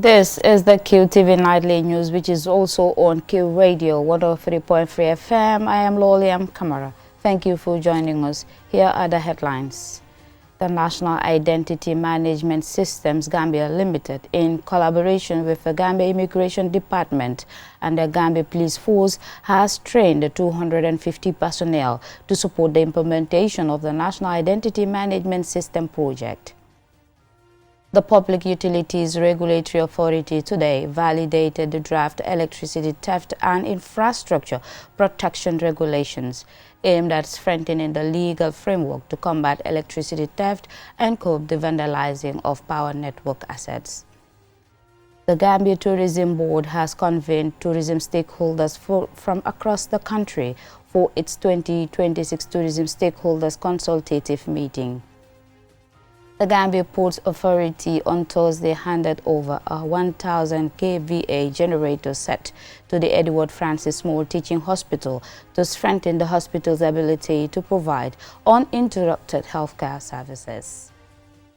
This is the Qtv Nightly News, which is also on Q Radio 103.3 FM. I am Loliam Kamara. Thank you for joining us. Here are the headlines. The National Identity Management Systems Gambia Limited, in collaboration with the Gambia Immigration Department and the Gambia Police Force, has trained 250 personnel to support the implementation of the National Identity Management System project. The Public Utilities Regulatory Authority today validated the draft electricity theft and infrastructure protection regulations aimed at strengthening the legal framework to combat electricity theft and curb the vandalizing of power network assets. The Gambia Tourism Board has convened tourism stakeholders from across the country for its 2026 Tourism Stakeholders Consultative Meeting. The Gambia Ports Authority on Thursday handed over a 1,000 kVA generator set to the Edward Francis Small Teaching Hospital to strengthen the hospital's ability to provide uninterrupted healthcare services.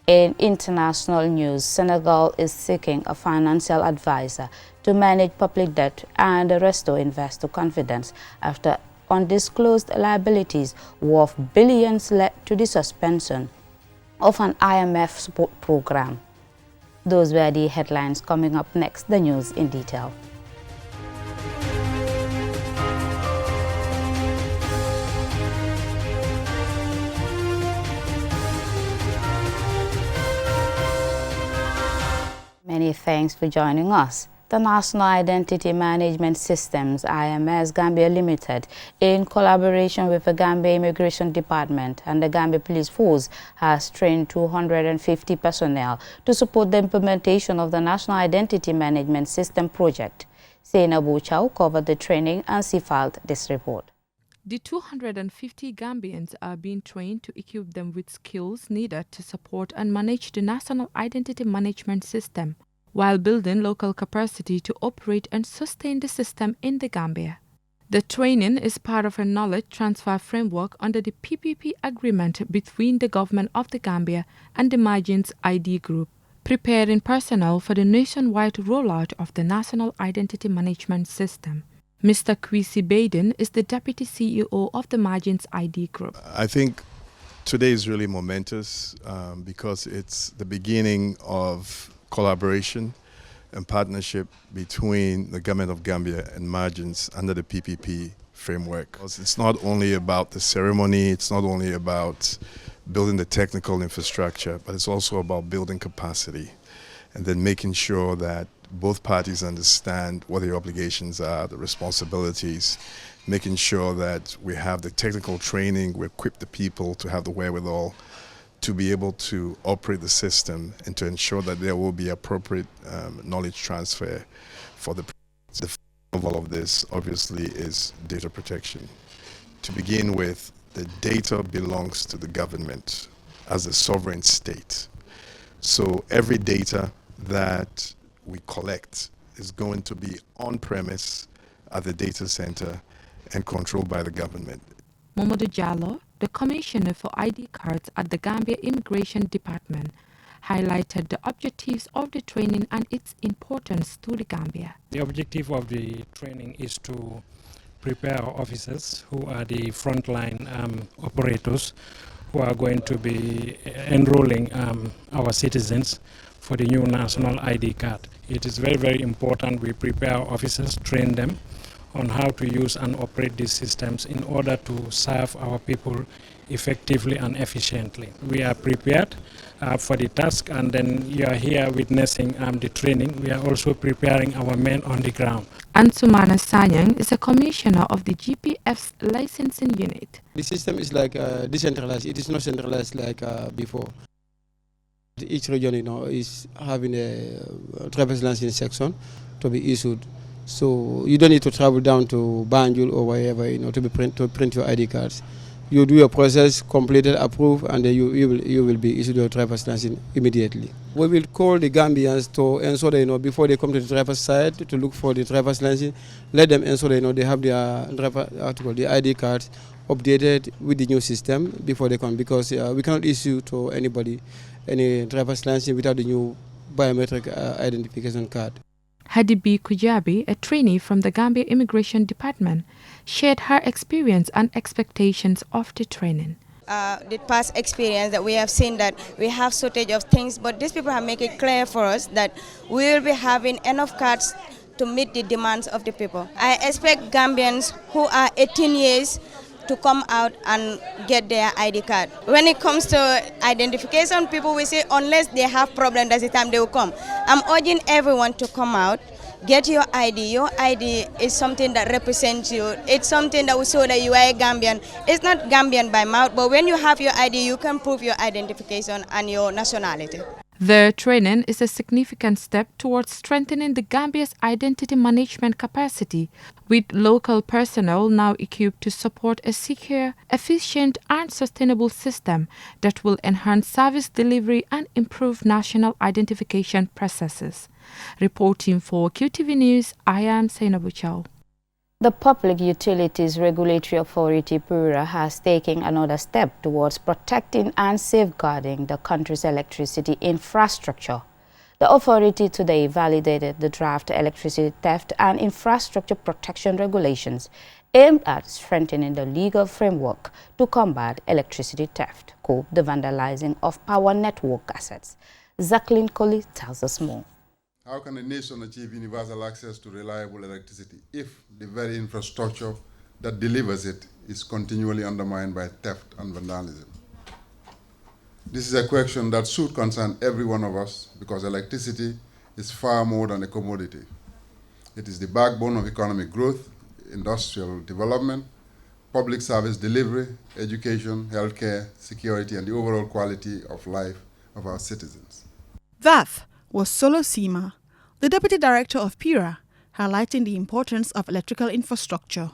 In international news, Senegal is seeking a financial advisor to manage public debt and restore investor confidence after undisclosed liabilities worth billions led to the suspension of an IMF support program. Those were the headlines. Coming up next, the news in detail. Many thanks for joining us. The National Identity Management Systems, IMS Gambia Limited, in collaboration with the Gambia Immigration Department and the Gambia Police Force, has trained 250 personnel to support the implementation of the National Identity Management System project. Sena Bouchau covered the training and she filed this report. The 250 Gambians are being trained to equip them with skills needed to support and manage the National Identity Management System, while building local capacity to operate and sustain the system in the Gambia. The training is part of a knowledge transfer framework under the PPP agreement between the Government of the Gambia and the Margins ID Group, preparing personnel for the nationwide rollout of the National Identity Management System. Mr. Qtv Baden is the Deputy CEO of the Margins ID Group. I think today is really momentous because it's the beginning of collaboration and partnership between the Government of Gambia and Margins under the PPP framework. It's not only about the ceremony, it's not only about building the technical infrastructure, but it's also about building capacity and then making sure that both parties understand what their obligations are, the responsibilities, making sure that we have the technical training, we equip the people to have the wherewithal to be able to operate the system and to ensure that there will be appropriate knowledge transfer for the of all of this obviously is data protection. To begin with, the data belongs to the government as a sovereign state. So every data that we collect is going to be on premise at the data center and controlled by the government. Mamadou Jallo, the Commissioner for ID cards at the Gambia Immigration Department, highlighted the objectives of the training and its importance to the Gambia. The objective of the training is to prepare our officers who are the frontline operators who are going to be enrolling our citizens for the new national ID card. It is very, very important we prepare our officers, train them on how to use and operate these systems in order to serve our people effectively and efficiently. We are prepared for the task, and then you are here witnessing the training. We are also preparing our men on the ground. Ansumana Sanyang is a commissioner of the GPF's licensing unit. The system is like decentralized. It is not centralized like before. Each region, is having a driver's license section to be issued. So you don't need to travel down to Banjul or wherever, to print your ID cards. You do your process, completed, approved, and then you will be issued your driver's license immediately. We will call the Gambians to ensure that, before they come to the driver's side to look for the driver's license, let them ensure that, they have their the ID cards updated with the new system before they come, because we cannot issue to anybody any driver's license without the new biometric identification card. Hadibi Kujabi, a trainee from the Gambia Immigration Department, shared her experience and expectations of the training. The past experience that we have seen that we have shortage of things, but these people have made it clear for us that we will be having enough cards to meet the demands of the people. I expect Gambians who are 18 years to come out and get their ID card. When it comes to identification, people will say unless they have problem, that's the time they will come. I'm urging everyone to come out, get your ID. Your ID is something that represents you. It's something that will show that you are a Gambian. It's not Gambian by mouth, but when you have your ID, you can prove your identification and your nationality. The training is a significant step towards strengthening the Gambia's identity management capacity, with local personnel now equipped to support a secure, efficient and sustainable system that will enhance service delivery and improve national identification processes. Reporting for QTV News, I am Zainabu Chow. The Public Utilities Regulatory Authority, PURA, has taken another step towards protecting and safeguarding the country's electricity infrastructure. The authority today validated the draft electricity theft and infrastructure protection regulations aimed at strengthening the legal framework to combat electricity theft, curb the vandalizing of power network assets. Jacqueline Colley tells us more. How can a nation achieve universal access to reliable electricity if the very infrastructure that delivers it is continually undermined by theft and vandalism? This is a question that should concern every one of us because electricity is far more than a commodity. It is the backbone of economic growth, industrial development, public service delivery, education, healthcare, security, and the overall quality of life of our citizens. That was Solo Sima, the Deputy Director of PURA, highlighting the importance of electrical infrastructure.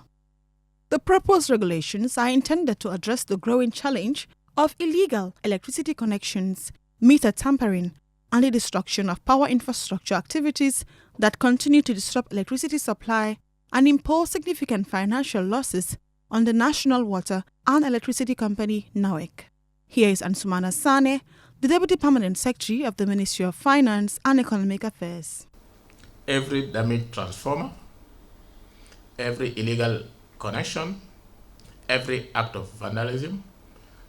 The proposed regulations are intended to address the growing challenge of illegal electricity connections, meter tampering, and the destruction of power infrastructure activities that continue to disrupt electricity supply and impose significant financial losses on the National Water and Electricity Company, NAWEC. Here is Ansumana Sane, the Deputy Permanent Secretary of the Ministry of Finance and Economic Affairs. Every damaged transformer, every illegal connection, every act of vandalism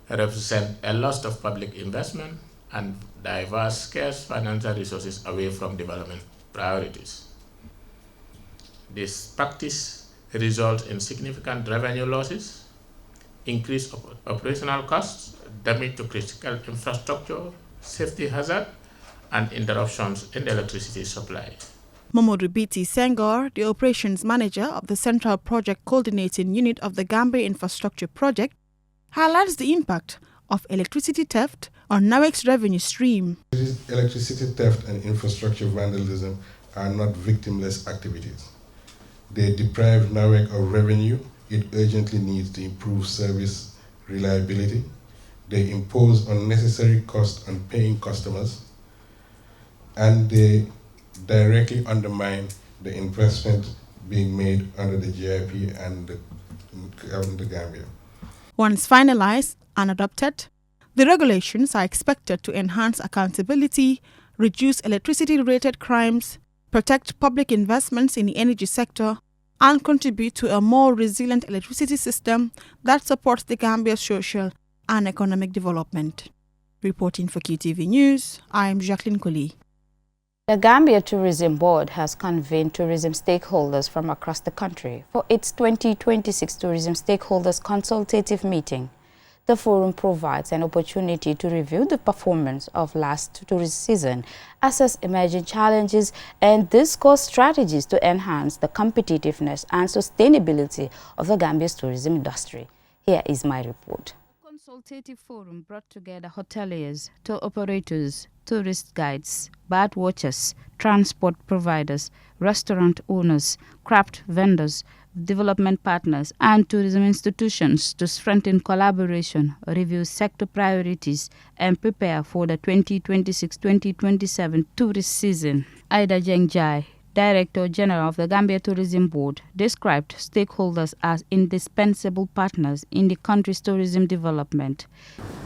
represent a loss of public investment and diverse scarce financial resources away from development priorities. This practice results in significant revenue losses, increased operational costs, damage to critical infrastructure, safety hazard, and interruptions in the electricity supply. Momodu Biti Senghor, the Operations Manager of the Central Project Coordinating Unit of the Gambia Infrastructure Project, highlights the impact of electricity theft on NAWEC's revenue stream. Electricity theft and infrastructure vandalism are not victimless activities. They deprive NAWEC of revenue. It urgently needs to improve service reliability. They impose unnecessary costs on paying customers, and they directly undermine the investment being made under the GIP and the Gambia. Once finalized and adopted, the regulations are expected to enhance accountability, reduce electricity-related crimes, protect public investments in the energy sector, and contribute to a more resilient electricity system that supports the Gambia's social and economic development. Reporting for QTV News, I am Jacqueline Colley. The Gambia Tourism Board has convened tourism stakeholders from across the country for its 2026 Tourism Stakeholders Consultative Meeting. The forum provides an opportunity to review the performance of last tourist season, assess emerging challenges, and discuss strategies to enhance the competitiveness and sustainability of the Gambia's tourism industry. Here is my report. The consultative forum brought together hoteliers, tour operators, tourist guides, bird watchers, transport providers, restaurant owners, craft vendors, development partners, and tourism institutions to strengthen collaboration, review sector priorities, and prepare for the 2026-2027 tourist season. Ida Jengjai, Director General of the Gambia Tourism Board, described stakeholders as indispensable partners in the country's tourism development.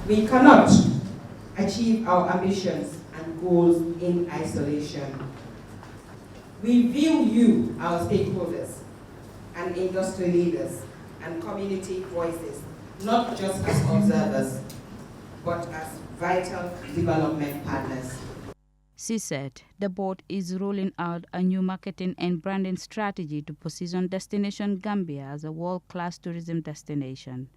We cannot achieve our ambitions and goals in isolation. We view you, our stakeholders, and industry leaders, and community voices, not just as observers, but as vital development partners. She said the board is rolling out a new marketing and branding strategy to position Destination Gambia as a world-class tourism destination.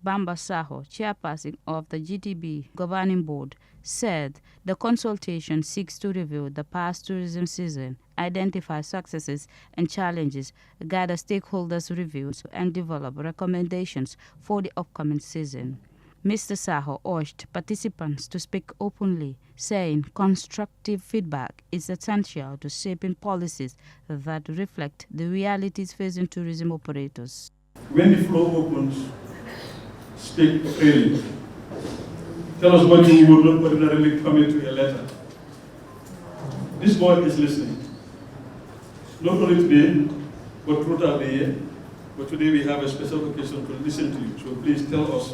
Bamba Saho, chairperson of the GTB governing board, said the consultation seeks to review the past tourism season, identify successes and challenges, gather stakeholders' reviews, and develop recommendations for the upcoming season. Mr. Saho urged participants to speak openly, saying constructive feedback is essential to shaping policies that reflect the realities facing tourism operators. When the floor opens, speak freely. Tell us what you would not ordinarily commit to a letter. This board is listening. Not only today, but throughout the year. But today we have a special occasion to listen to you. So please tell us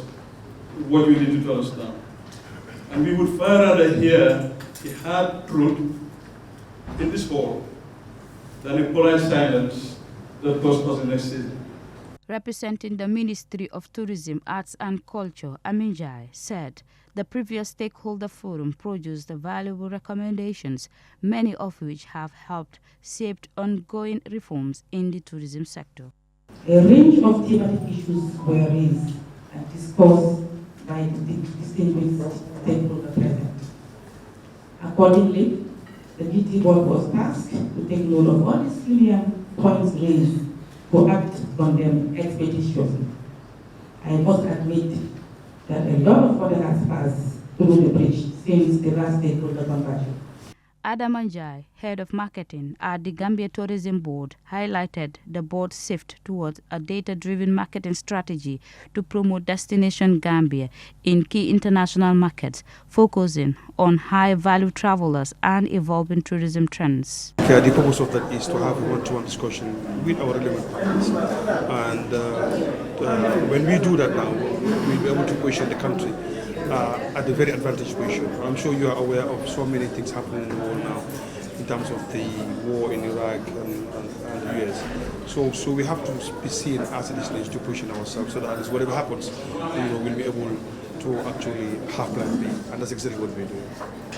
what you need to tell us now. And we would far rather hear the hard truth in this hall than a polite silence that costs us the next season. Representing the Ministry of Tourism, Arts and Culture, Aminjai, said the previous stakeholder forum produced valuable recommendations, many of which have helped shape ongoing reforms in the tourism sector. A range of thematic issues were raised and discussed by the distinguished stakeholder present. Accordingly, the GT board was tasked to take note of all the salient points raised to act on them expeditiously. I must admit that a lot of water has passed through the bridge since the last stakeholder conversion. Adam Anjai, head of marketing at the Gambia Tourism Board, highlighted the board's shift towards a data-driven marketing strategy to promote Destination Gambia in key international markets, focusing on high-value travelers and evolving tourism trends. Okay, the purpose of that is to have a one-to-one discussion with our relevant partners. And when we do that now, we'll be able to position the country at a very advantageous position. I'm sure you are aware of so many things happening in the world now in terms of the war in Iraq and the US. So we have to be seen as a destination to position ourselves so that whatever happens, we'll be able to actually have plan B, and that's exactly what we're doing.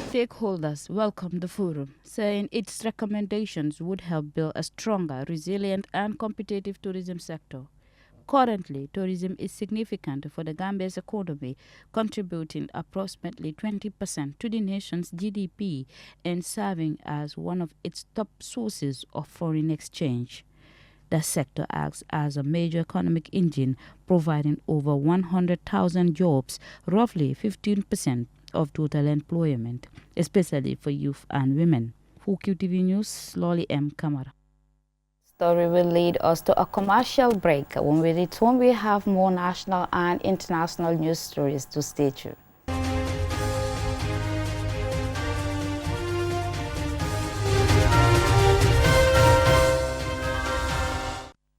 Stakeholders welcomed the forum, saying its recommendations would help build a stronger, resilient and competitive tourism sector. Currently, tourism is significant for the Gambia's economy, contributing approximately 20% to the nation's GDP and serving as one of its top sources of foreign exchange. The sector acts as a major economic engine, providing over 100,000 jobs, roughly 15% of total employment, especially for youth and women. For QTV News, Lolly M. Kamara. Story will lead us to a commercial break. When we return, we have more national and international news stories to stay tuned.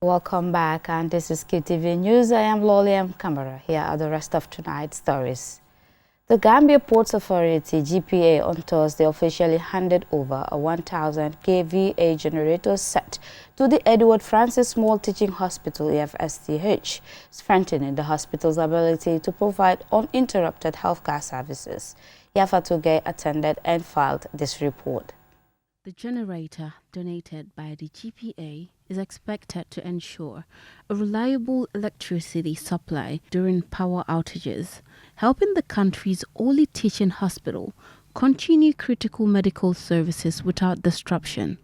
Welcome back, and this is QTV News. I am Lolly M. Kamara. Here are the rest of tonight's stories. The Gambia Ports Authority, GPA, on Thursday officially handed over a 1,000 kVA generator set to the Edward Francis Small Teaching Hospital, EFSTH, strengthening the hospital's ability to provide uninterrupted healthcare services. Yafa Tugay attended and filed this report. The generator donated by the GPA is expected to ensure a reliable electricity supply during power outages, helping the country's only teaching hospital continue critical medical services without disruption.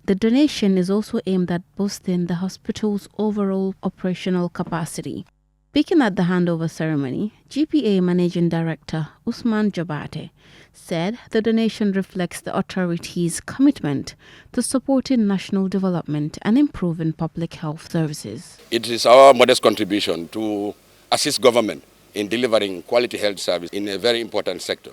The donation is also aimed at boosting the hospital's overall operational capacity. Speaking at the handover ceremony, GPA Managing Director Usman Jabate said the donation reflects the authority's commitment to supporting national development and improving public health services. It is our modest contribution to assist government in delivering quality health service in a very important sector,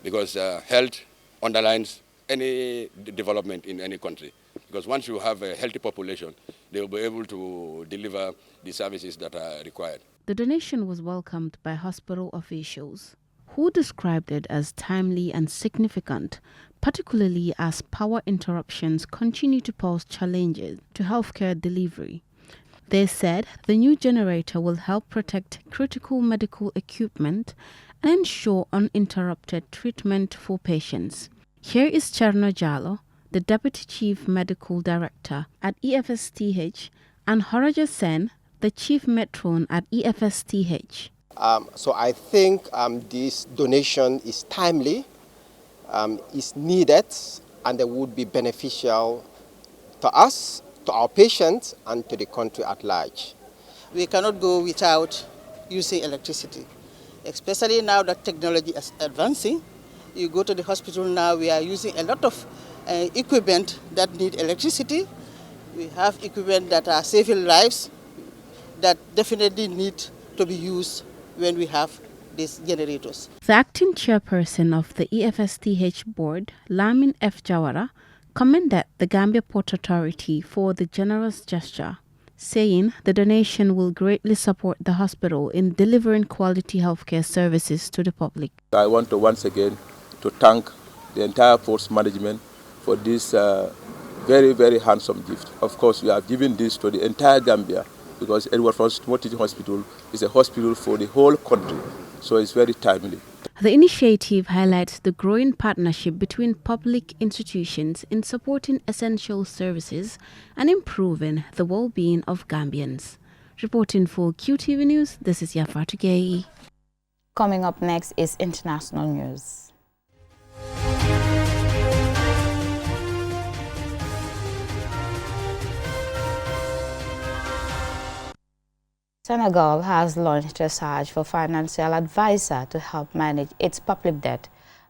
because health underlines any development in any country. Because once you have a healthy population, they will be able to deliver the services that are required. The donation was welcomed by hospital officials, who described it as timely and significant, particularly as power interruptions continue to pose challenges to healthcare delivery. They said the new generator will help protect critical medical equipment and ensure uninterrupted treatment for patients. Here is Cherno Jallo, the Deputy Chief Medical Director at EFSTH, and Horaja Sen, the Chief Matron at EFSTH. So I think this donation is timely, is needed, and it would be beneficial to us, to our patients, and to the country at large. We cannot go without using electricity, especially now that technology is advancing. You go to the hospital now, we are using a lot of equipment that need electricity. We have equipment that are saving lives that definitely need to be used when we have these generators. The acting chairperson of the EFSTH board, Lamin F. Jawara, commended the Gambia Port Authority for the generous gesture, saying the donation will greatly support the hospital in delivering quality healthcare services to the public. I want to once again to thank the entire ports management for this very, very handsome gift. Of course, we have given this to the entire Gambia because Edward Francis Teaching Hospital is a hospital for the whole country, so it's very timely. The initiative highlights the growing partnership between public institutions in supporting essential services and improving the well-being of Gambians. Reporting for QTV News, this is Yafa Tugei. Coming up next is international news. Senegal has launched a search for financial advisor to help manage its public debt,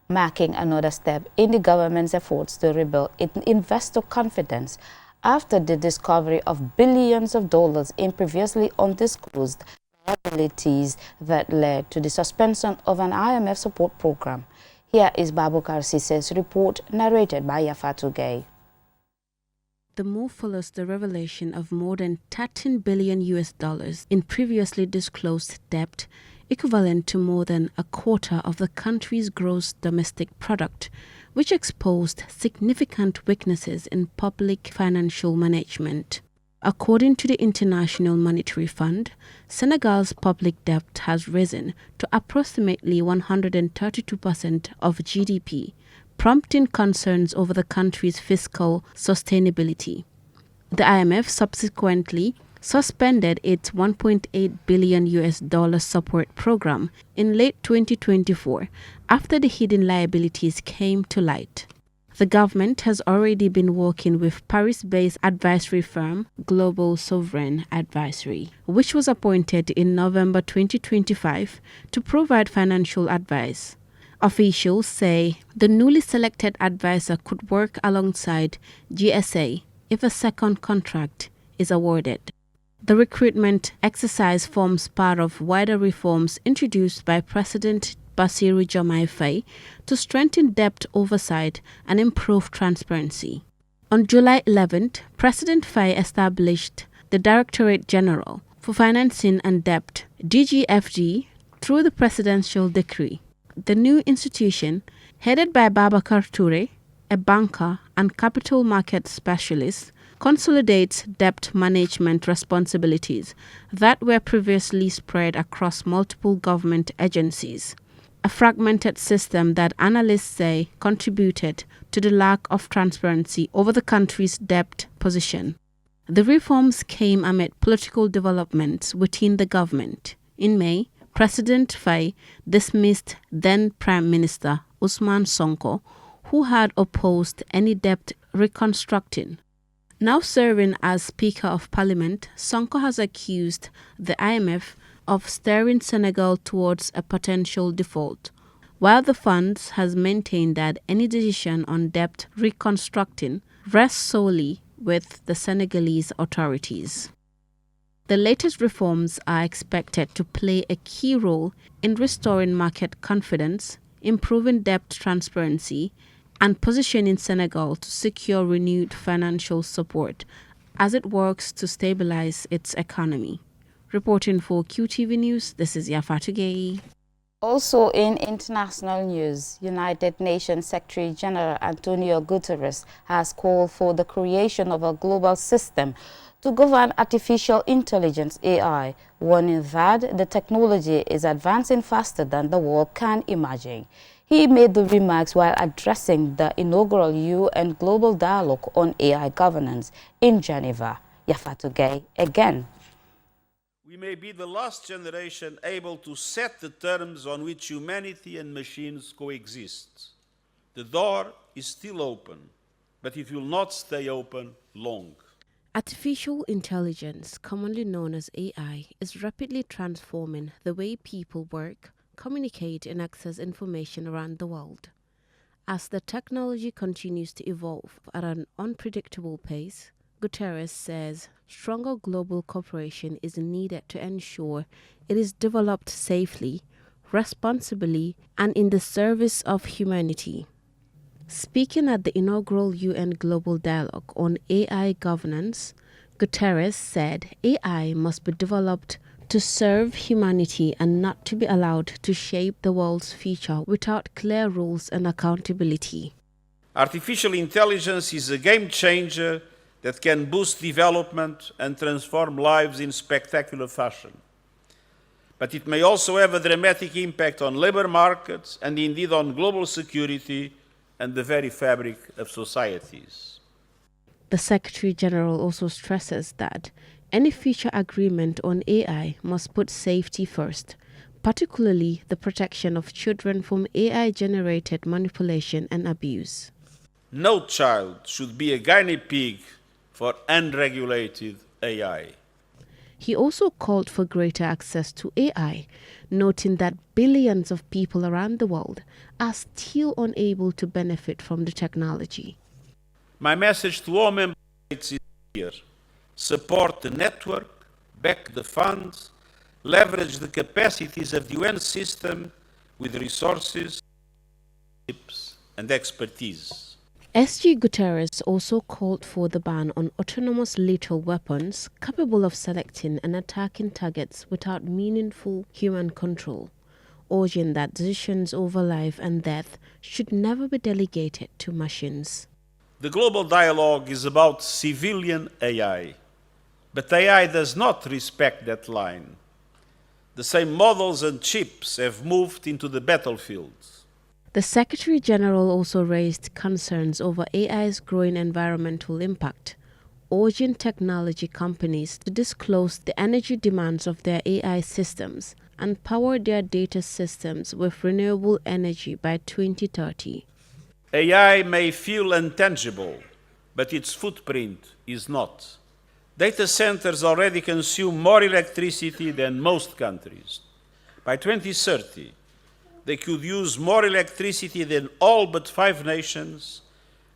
marking another step in the government's efforts to rebuild investor confidence after the discovery of billions of dollars in previously undisclosed liabilities that led to the suspension of an IMF support program. Here is Babukar Sisse's report, narrated by Yafatu Gay. The move follows the revelation of more than $13 billion in previously disclosed debt, equivalent to more than a quarter of the country's gross domestic product, which exposed significant weaknesses in public financial management. According to the International Monetary Fund, Senegal's public debt has risen to approximately 132% of GDP, prompting concerns over the country's fiscal sustainability. The IMF subsequently suspended its $1.8 billion support program in late 2024 after the hidden liabilities came to light. The government has already been working with Paris-based advisory firm Global Sovereign Advisory, which was appointed in November 2025 to provide financial advice. Officials say the newly selected advisor could work alongside GSA if a second contract is awarded. The recruitment exercise forms part of wider reforms introduced by President Bassirou Diomaye Faye to strengthen debt oversight and improve transparency. On July 11th, President Faye established the Directorate General for Financing and Debt, DGFD, through the presidential decree. The new institution, headed by Babacar Touré, a banker and capital market specialist, consolidates debt management responsibilities that were previously spread across multiple government agencies, a fragmented system that analysts say contributed to the lack of transparency over the country's debt position. The reforms came amid political developments within the government. In May, President Faye dismissed then Prime Minister Ousmane Sonko, who had opposed any debt reconstructing. Now serving as Speaker of Parliament, Sonko has accused the IMF of steering Senegal towards a potential default, while the fund has maintained that any decision on debt reconstructing rests solely with the Senegalese authorities. The latest reforms are expected to play a key role in restoring market confidence, improving debt transparency, and positioning Senegal to secure renewed financial support as it works to stabilize its economy. Reporting for QTV News, this is Yafatu Gay. Also in international news, United Nations Secretary General Antonio Guterres has called for the creation of a global system to govern artificial intelligence AI, warning that the technology is advancing faster than the world can imagine. He made the remarks while addressing the inaugural UN Global Dialogue on AI Governance in Geneva. Yafatu Gay again. We may be the last generation able to set the terms on which humanity and machines coexist. The door is still open, but it will not stay open long. Artificial intelligence, commonly known as AI, is rapidly transforming the way people work, communicate and access information around the world. As the technology continues to evolve at an unpredictable pace, Guterres says stronger global cooperation is needed to ensure it is developed safely, responsibly, and in the service of humanity. Speaking at the inaugural UN Global Dialogue on AI Governance, Guterres said AI must be developed to serve humanity and not to be allowed to shape the world's future without clear rules and accountability. Artificial intelligence is a game changer that can boost development and transform lives in spectacular fashion. But it may also have a dramatic impact on labor markets and indeed on global security and the very fabric of societies. The Secretary General also stresses that any future agreement on AI must put safety first, particularly the protection of children from AI-generated manipulation and abuse. No child should be a guinea pig for unregulated AI. He also called for greater access to AI, noting that billions of people around the world are still unable to benefit from the technology. My message to all member states is clear. Support the network, back the funds, leverage the capacities of the UN system with resources and expertise. SG Guterres also called for the ban on autonomous lethal weapons capable of selecting and attacking targets without meaningful human control, urging that decisions over life and death should never be delegated to machines. The global dialogue is about civilian AI, but AI does not respect that line. The same models and chips have moved into the battlefields. The Secretary General also raised concerns over AI's growing environmental impact, urging technology companies to disclose the energy demands of their AI systems and power their data systems with renewable energy by 2030. AI may feel intangible, but its footprint is not. Data centers already consume more electricity than most countries. By 2030, they could use more electricity than all but 5 nations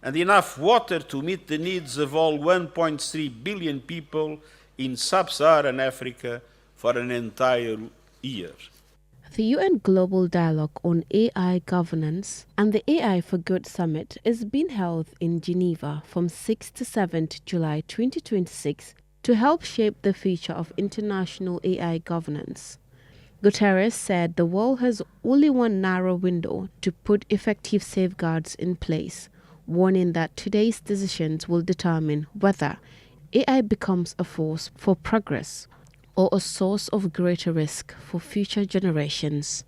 and enough water to meet the needs of all 1.3 billion people in sub-Saharan Africa for an entire year. The UN Global Dialogue on AI Governance and the AI for Good Summit is being held in Geneva from 6 to 7 July 2026 to help shape the future of international AI governance. Guterres said the world has only one narrow window to put effective safeguards in place, warning that today's decisions will determine whether AI becomes a force for progress or a source of greater risk for future generations.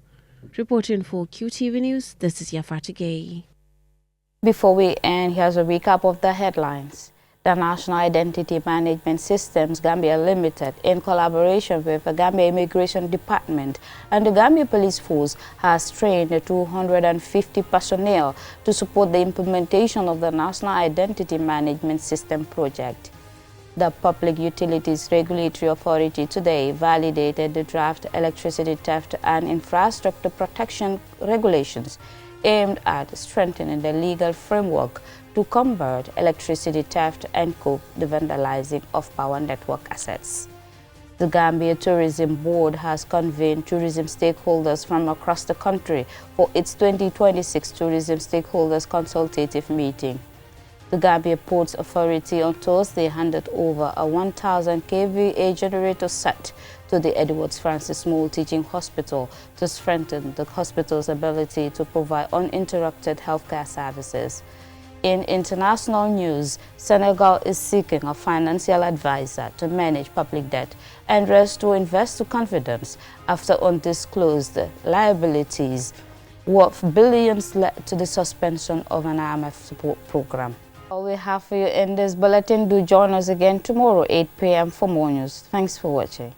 Reporting for QTV News, this is Yafati Gay. Before we end, here's a recap of the headlines. The National Identity Management Systems Gambia Limited, in collaboration with the Gambia Immigration Department and the Gambia Police Force, has trained 250 personnel to support the implementation of the National Identity Management System project. The Public Utilities Regulatory Authority today validated the draft electricity theft and infrastructure protection regulations aimed at strengthening the legal framework to combat electricity theft and cope the vandalizing of power network assets. The Gambia Tourism Board has convened tourism stakeholders from across the country for its 2026 Tourism Stakeholders Consultative Meeting. The Gambia Ports Authority on Thursday handed over a 1,000 kVA generator set to the Edwards Francis Moore Teaching Hospital to strengthen the hospital's ability to provide uninterrupted healthcare services. In international news, Senegal is seeking a financial advisor to manage public debt and restore investor confidence after undisclosed liabilities worth billions led to the suspension of an IMF support program. All we have for you in this bulletin. Do join us again tomorrow, 8 p.m. for more news. Thanks for watching.